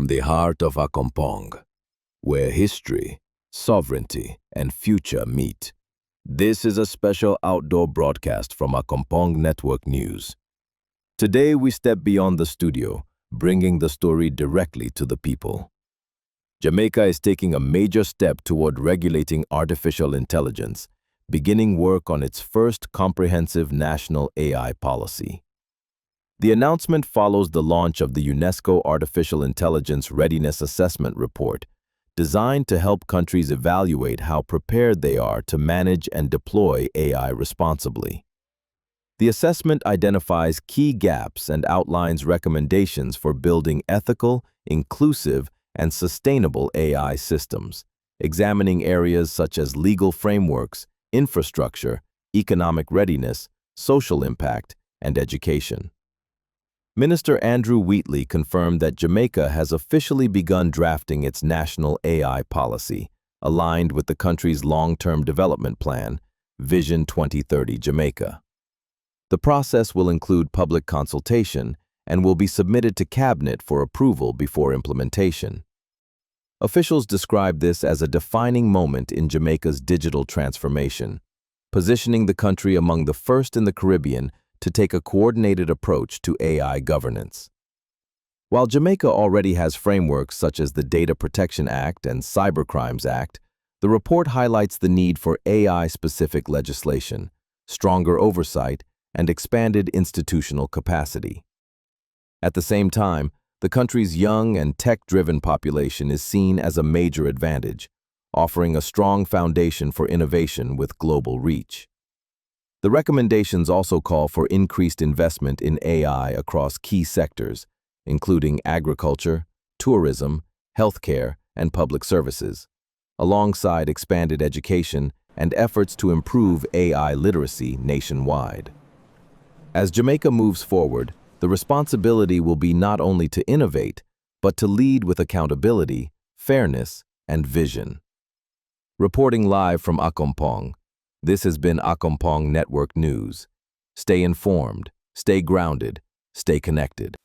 the heart of Accompong, where history, sovereignty, and future meet. This is a special outdoor broadcast from Accompong Network News. Today we step beyond the studio, bringing the story directly to the people. Jamaica is taking a major step toward regulating artificial intelligence, beginning work on its first comprehensive national AI policy. The announcement follows the launch of the UNESCO Artificial Intelligence Readiness Assessment Report, designed to help countries evaluate how prepared they are to manage and deploy AI responsibly. The assessment identifies key gaps and outlines recommendations for building ethical, inclusive, and sustainable AI systems, examining areas such as legal frameworks, infrastructure, economic readiness, social impact, and education. Minister Andrew Wheatley confirmed that Jamaica has officially begun drafting its national AI policy, aligned with the country's long-term development plan, Vision 2030 Jamaica. The process will include public consultation and will be submitted to Cabinet for approval before implementation. Officials describe this as a defining moment in Jamaica's digital transformation, positioning the country among the first in the Caribbean to take a coordinated approach to AI governance. While Jamaica already has frameworks such as the Data Protection Act and Cybercrimes Act, the report highlights the need for AI-specific legislation, stronger oversight, and expanded institutional capacity. At the same time, the country's young and tech-driven population is seen as a major advantage, offering a strong foundation for innovation with global reach. The recommendations also call for increased investment in AI across key sectors, including agriculture, tourism, healthcare, and public services, alongside expanded education and efforts to improve AI literacy nationwide. As Jamaica moves forward, the responsibility will be not only to innovate, but to lead with accountability, fairness, and vision. Reporting live from Accompong, this has been Accompong Network News. Stay informed, stay grounded, stay connected.